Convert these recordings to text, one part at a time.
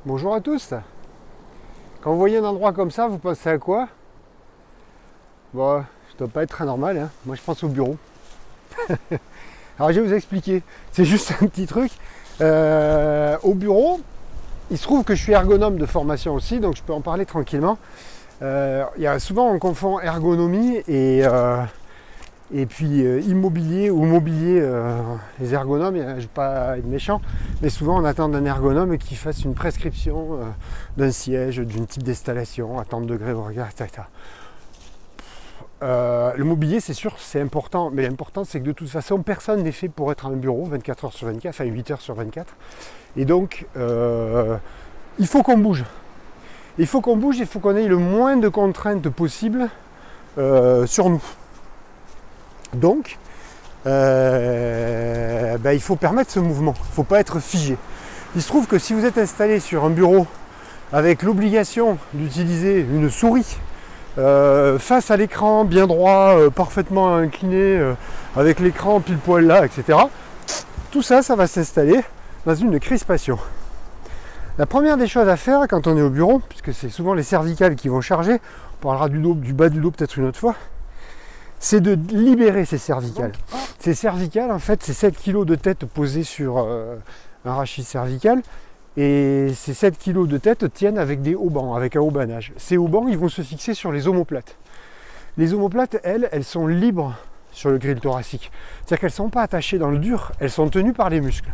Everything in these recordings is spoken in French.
Bonjour à tous. Quand vous voyez un endroit comme ça, vous pensez à quoi? Bon, ça doit pas être très normal, hein. Moi je pense au bureau. Alors je vais vous expliquer, c'est juste un petit truc. Au bureau, il se trouve que je suis ergonome de formation aussi, donc je peux en parler tranquillement. Souvent on confond ergonomie et puis immobilier ou mobilier. Les ergonomes, je ne vais pas être méchant, mais souvent on attend d'un ergonome qui fasse une prescription d'un siège, d'une type d'installation, à tant de degrés au regard, etc. Le mobilier, c'est sûr, c'est important, mais l'important c'est que de toute façon, personne n'est fait pour être à un bureau 24 heures sur 24, enfin 8 heures sur 24. Et donc, il faut qu'on bouge. Il faut qu'on bouge, il faut qu'on ait le moins de contraintes possibles sur nous. Donc, il faut permettre ce mouvement, il ne faut pas être figé. Il se trouve que si vous êtes installé sur un bureau avec l'obligation d'utiliser une souris face à l'écran, bien droit, parfaitement incliné, avec l'écran pile poil là, etc., tout ça, ça va s'installer dans une crispation. La première des choses à faire quand on est au bureau, puisque c'est souvent les cervicales qui vont charger, on parlera du dos, du bas du dos peut-être une autre fois, c'est de libérer ces cervicales. Ces cervicales, en fait, c'est 7 kg de tête posés sur un rachis cervical. Et ces 7 kg de tête tiennent avec des haubans, avec un haubanage. Ces haubans, ils vont se fixer sur les omoplates. Les omoplates, elles sont libres sur le grille thoracique. C'est-à-dire qu'elles ne sont pas attachées dans le dur, elles sont tenues par les muscles.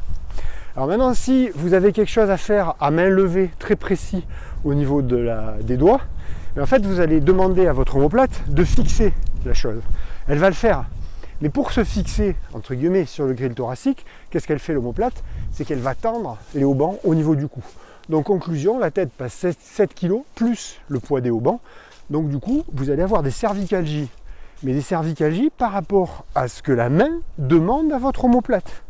Alors maintenant, si vous avez quelque chose à faire à main levée, très précis au niveau des doigts, en fait, vous allez demander à votre omoplate de fixer la chose. Elle va le faire. Mais pour se fixer, entre guillemets, sur le grille thoracique, qu'est-ce qu'elle fait l'omoplate? C'est qu'elle va tendre les haubans au niveau du cou. Donc conclusion, la tête passe 7 kg plus le poids des haubans. Donc du coup, vous allez avoir des cervicalgies. Mais des cervicalgies par rapport à ce que la main demande à votre omoplate.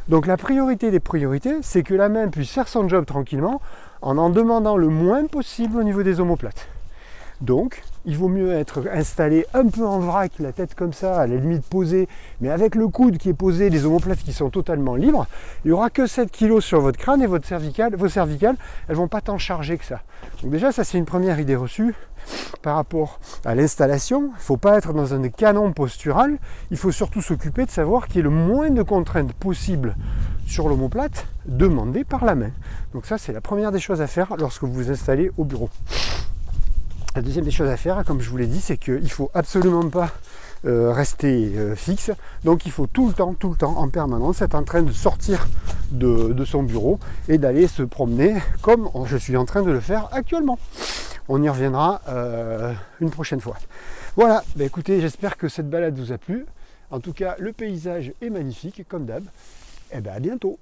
Donc la priorité des priorités, c'est que la main puisse faire son job tranquillement en demandant le moins possible au niveau des omoplates. Donc, il vaut mieux être installé un peu en vrac, la tête comme ça, à la limite posée, mais avec le coude qui est posé, les omoplates qui sont totalement libres. Il n'y aura que 7 kg sur votre crâne et vos cervicales, elles ne vont pas tant charger que ça. Donc déjà, ça c'est une première idée reçue par rapport à l'installation. Il ne faut pas être dans un canon postural, il faut surtout s'occuper de savoir qu'il y ait le moins de contraintes possibles sur l'omoplate demandées par la main. Donc ça, c'est la première des choses à faire lorsque vous vous installez au bureau. La deuxième des choses à faire, comme je vous l'ai dit, c'est qu'il ne faut absolument pas rester fixe. Donc il faut tout le temps, en permanence, être en train de sortir de son bureau et d'aller se promener comme je suis en train de le faire actuellement. On y reviendra une prochaine fois. Voilà, écoutez, j'espère que cette balade vous a plu. En tout cas, le paysage est magnifique, comme d'hab. Et à bientôt.